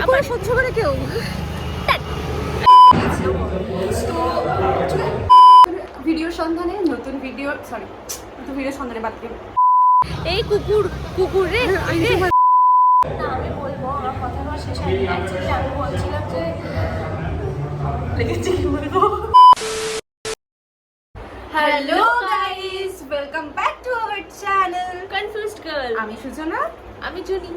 করে সহ্য করে কেউ। ভিডিও সন্ধানে নতুন ভিডিও সন্ধানে বাদ দিয়ে এই কুকুর রে। আমি বলবো আমার কথা শেষ হয়নি। অ্যাকচুয়ালি আমি বলছিলাম যে লেগেছি কি বলবো। Hello guys, welcome back to our channel confused girl. আমি সূচনা, আমি জুনি।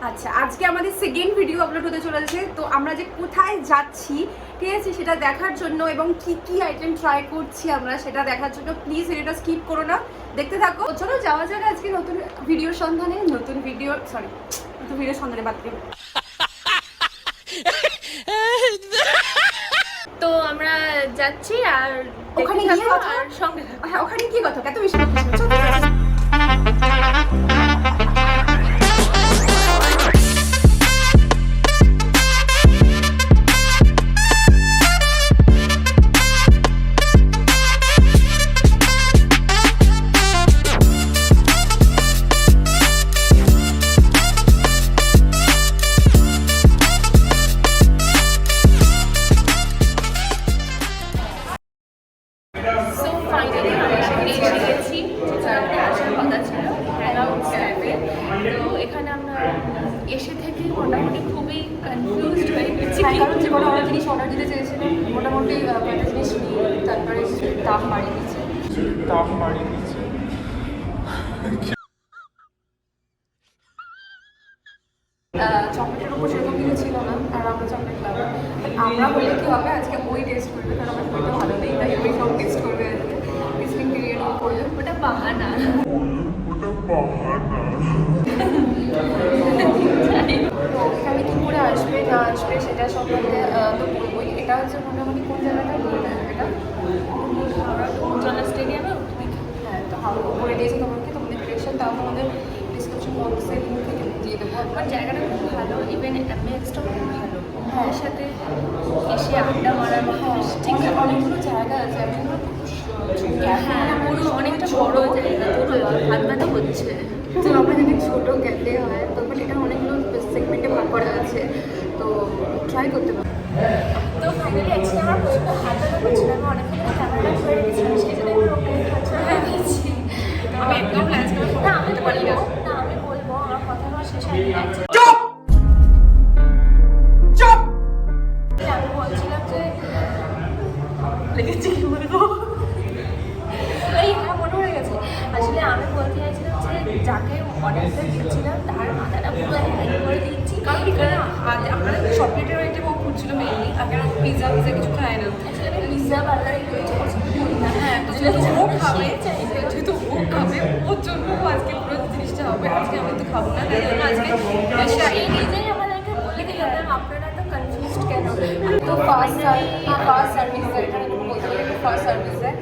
আচ্ছা, আজকে আমাদের সেকেন্ড ভিডিও আপলোড হতে চলেছে। তো আমরা যে কোথায় যাচ্ছি ঠিক আছে সেটা দেখার জন্য এবং কি কি আইটেম ট্রাই করছি আমরা সেটা দেখার জন্য প্লিজ ভিডিওটা স্কিপ করো না, দেখতে থাকো। চলো যাওয়া যাক আজকে নতুন ভিডিও সন্ধানে নতুন ভিডিও সন্ধানে বাদ দিয়ে। তো আমরা যাচ্ছি আর ওখানে গিয়ে আর সঙ্গে ওখানে কি কথা এত বেশি Hangoutz Cafe। তো এখানে আমরা এসে থেকে মোটামুটি খুবই কনফিউজড হয়ে গেছি, কারণ যে কোনো জিনিস অর্ডার দিতে চেয়েছিলাম মোটামুটি একটা জিনিস নিয়ে তারপরে দাম বাড়িয়ে দিচ্ছে। চকলেটের উপর সেরকম কিছু ছিল না, আর আমরা চকলেট লাভার। আমরা বললে কী হবে, আজকে ওই টেস্ট করবে, কারণ আমার শরীরটা ভালো নেই, তাই ওই সব টেস্ট করবে। আজকে টেস্টিং পিরিয়ড করলে ওটা বাহানা। এখানে কী করে আসবে না আসবে সেটা সম্বন্ধে তো বলবোই। এটা হচ্ছে মোটামুটি কোন জায়গাটা এটা হাওড়া টুমুরজলা স্টেডিয়ামে। হ্যাঁ, তো হাওড়া করে দিয়েছি তোমাকে, তোমাদের ডিরেকশন তাও তোমাদের ডিসক্রিপশন বক্সে লিঙ্ক থেকে দিয়ে দেবো। আমার জায়গাটা খুব ভালো, ইভেন অ্যাম্বিয়েন্সটাও খুব ভালো। হ্যাঁ, সাথে এসে আড্ডা মারার ঠিক অনেকগুলো জায়গা আছে। হ্যাঁ, পুরো অনেকটা বড় জায়গা, পুরো হাত ব্যথা হচ্ছে। তো আমরা যদি ছোটো ক্যাফে হয় তো বাট এটা অনেকগুলো সেগমেন্টে ভাগ করা আছে, তো ট্রাই করতে পারবো। তো ফাইনালি অ্যাকচুয়ালি আমার প্রচুর হাত ব্যথা করছিল, আমি অনেকক্ষণ ক্যামেরাটা ধরে রেখেছিলাম, সেই জন্য আমি ওকে হয়ে গেছি। আমি একদম ল্যান্স করে না, আমি তো পারি না। আমি বলবো আমার কথা শেষ হয়নি। আমি বলছিলাম যে লেগেছি কি বলবো, এই মনে হয়ে গেছে। আসলে আমি বলতে চাইছিলাম যে যাকে অনেকটা দিচ্ছিলাম তার মাথাটা পুরো হ্যাং করে দিচ্ছি, কারণ এখানে আমরা চকলেটের আইটেমও খুঁজছিল মেনলি। আগে পিৎজা কিছু খায় না, পিৎজা বার্গার না। হ্যাঁ, তো যেহেতু ও খাবে ওর জন্য আজকে পুরো জিনিসটা হবে। আজকে আমি তো খাবো না, তাই জন্য আজকে এই নিজেই আমাদেরকে বলে দিলাম আপনারা তো কনফিউজড কেন। তো ফার্স্ট সার্ভিস এখানে বলতে গেলে ফার্স্ট সার্ভিস দেয়।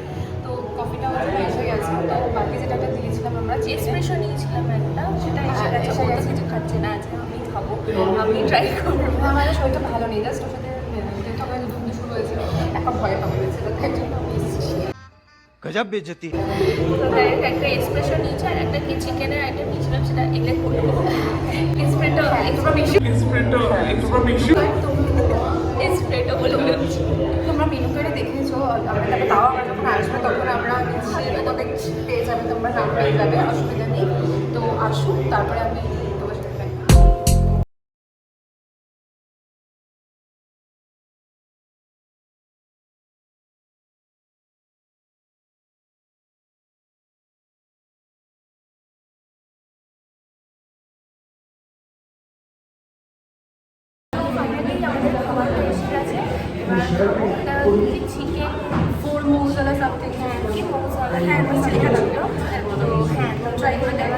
তো কফিটা ওখানে এসে গেছে, তো বাকি যেটা দিয়েছিলাম আমরা এসপ্রেসো নিয়েছিলাম একটা, সেটা এসে গেছে। কিছু খাচ্ছে না, আজকে আমি খাবো, আমি ট্রাই করবো। আমাদের শরীরটা ভালো নেই, জাস্ট ওর সাথে সকালে দুটো শুরু হয়েছে, একটা ভয়ে পাওয়া গেছে, তাই জন্য আমি এসেছি। গজব বেজতি। তো একটা এসপ্রেসো নিয়েছি আর একটা কি চিকেনের আইটেম নিয়েছিলাম, সেটা এগলেট করবো। এসপ্রেটো বলে তোমরা মেনু করে দেখেছো। আমরা তাও আমরা যখন আসবে তখন আমরা পেয়ে যাবে, তোমরা নাম পেয়ে যাবে, অসুবিধা নেই। তো আসুক, তারপরে আমি তোমার সাথে ফাইনালি আমাদের খাবারটা এসে গেছে। এবার চিকেন 4 মৌজালা সামথিং, হ্যাঁ কি মৌজালা, হ্যাঁ নিচে লেখা ছিল। তো হ্যাঁ, ট্রাই করে দেখা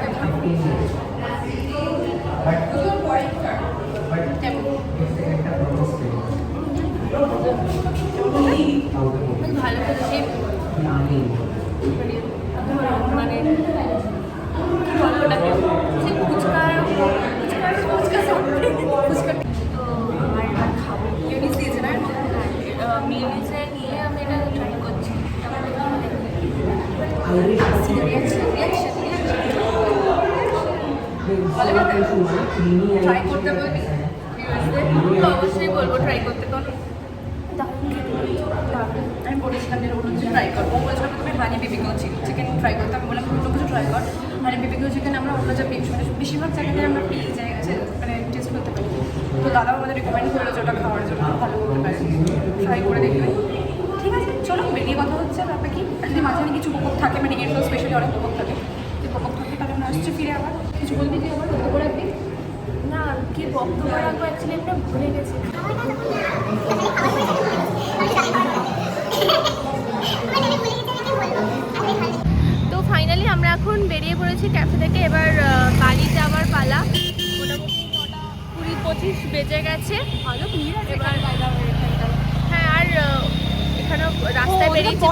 কেমন ভালো করেছি। মানে গল্পটাকে ফুচকা তো আমার এবার খাবো। মিউনিস দিয়েছে না, মিউনিসে নিয়ে আমি এটা ট্রাই করছি। ট্রাই করতে বলবি তো অবশ্যই বলবো ট্রাই করতে, কারণ আমি বলেছিলাম যে ওটা ট্রাই করবো, ও বলেছিলাম তুমি হানি বিবিকিউ চিকেন ট্রাই করতে, আমি বললাম অন্য কিছু ট্রাই কর। হানি বিবিকিউ চিকেন আমরা অন্য যা মানে বেশিরভাগ জায়গাতে আমরা পেয়ে যাই মানে টেস্ট করতে পারি। তো দাদাও আমাদের রিকমেন্ড করলো যে ওটা খাওয়ার জন্য ভালো হতে পারে, ট্রাই করে দেখবে। ঠিক আছে চলো, বেরিয়ে কথা হচ্ছে ব্যাপার কি, আর যদি মাঝখানে কিছু উপভোগ থাকে, মানে এরপর স্পেশালি অনেক উপভোগ থাকে, যদি উপভোগ থাকে তাহলে আমরা আসছি ফিরে আবার। কিছু বলবি তুই আবার বলতে করে একদিন না কি বক্তব্য রাখবো অ্যাকচুয়ালি আমরা ভুলে গেছি। তো ফাইনালি আমরা এখন বেরিয়ে পড়েছি ক্যাফে থেকে, এবার বাড়ি যাওয়ার পালা। মোটামুটি 20-25 বেজে গেছে, ভালো ভিড় আছে এবার। হ্যাঁ আর এখানে রাস্তায় বেরিয়েছি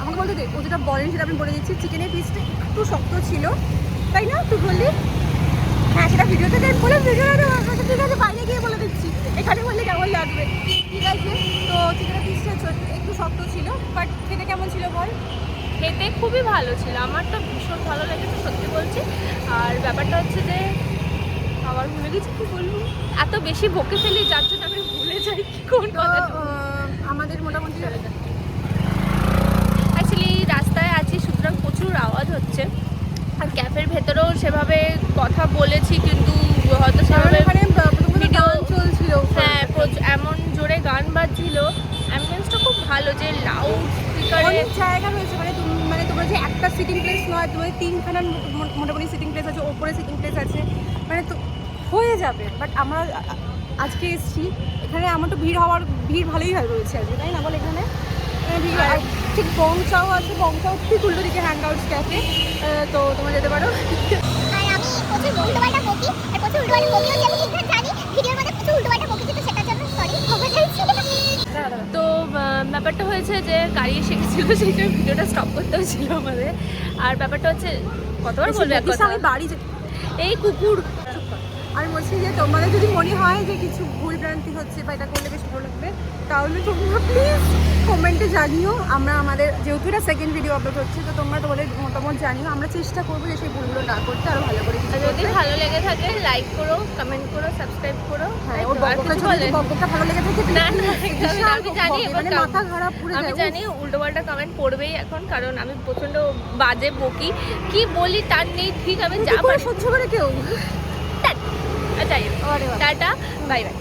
আমাকে বলতে দে, ও যেটা বলেন সেটা আমি বলে দিচ্ছি। চিকেনের পিসটা একটু শক্ত ছিল, তাই না? তুই বললি হ্যাঁ, সেটা ভিডিওতে দেখ বলে ভিডিওটা ঠিক আছে, বাইরে গিয়ে বলে দিচ্ছি, এখানে বললে কেমন লাগবে। ঠিক আছে, তো চিকেনের পিসটা একটু শক্ত ছিল, বাট খেতে কেমন ছিল বল? খেতে খুবই ভালো ছিল, আমার তো ভীষণ ভালো লেগেছে সত্যি বলছি। আর ব্যাপারটা হচ্ছে যে আবার ভুলে গেছি কি বলবো, এত বেশি বকে ফেলি যার জন্য আমি ভুলে যাই কোন কথা। আমাদের মোটামুটি অ্যাকচুয়ালি রাস্তায় আছি, সুতরাং প্রচুর আওয়াজ হচ্ছে। আর ক্যাফের ভেতরেও সেভাবে কথা বলেছি, কিন্তু হয়তো সেভাবে ভিডিও চলছিল। হ্যাঁ এমন জোরে গান বাজছিল, অ্যাম্বিয়েন্সটা খুব ভালো, যে লাউড স্পিকারে অনেক জায়গা রয়েছে, মানে তোমরা যে একটা সিটিং প্লেস নয়, তোমাদের 3খানা মোটামুটি সিটিং প্লেস আছে, ওপরে সিটিং প্লেস আছে, মানে তো হয়ে যাবে। বাট আমরা আজকে এসেছি এখানে, আমার তো ভিড় ভালোই রয়েছে আজকে, তাই না বল? এখানে ভিড় আর ঠিক বংচাও আছে, বংচাও ঠিক উল্টো দিকে হ্যাংআউটস ক্যাফে, তো তোমরা যেতে পারো। আর আমি প্রচুর উল্টোপাল্টা বকি, আর প্রচুর উল্টোপাল্টা বকি হচ্ছে, আমি ঠিকঠাক জানি ভিডিওর মধ্যে প্রচুর উল্টোপাল্টা বকি, কিন্তু সেটার জন্য সরি, ক্ষমা চাইছি। তো ব্যাপারটা হয়েছে যে গাড়ি এসে গেছিলো, সেই জন্য ভিডিওটা স্টপ করতে হচ্ছিল আমাদের। আর ব্যাপারটা হচ্ছে কতবার বলবে এক কথা, আমি বাড়ি এই কুকুর। আমি বলছি যে তোমাদের যদি মনে হয় যে কিছু ভুল ভ্রান্তি হচ্ছে বা এটা করলে বেশ ভালো লাগবে, তাহলে তোমরা প্লিজ কমেন্টে জানিও। আমরা আমাদের যেহেতু এটা সেকেন্ড ভিডিও আপলোড হচ্ছে, তো তোমরা তোমাদের মতামত জানিও, আমরা চেষ্টা করবো যে সেই ভুলগুলো না করতে, আরও ভালো করে। যদি ভালো লেগে থাকে লাইক করো, কমেন্ট করো, সাবস্ক্রাইব করো। হ্যাঁ, ওর বকটা ভালো লেগে থাকে না আমি জানি, মানে মাথা খারাপ পুরো, আমি জানি উল্টোপাল্টা কমেন্ট পড়বেই এখন, কারণ আমি প্রচণ্ড বাজে বকি, কি বলি তার নেই ঠিক, আমি যা সহ্য করে কেউ। যাই হোক, টাটা, বাই বাই।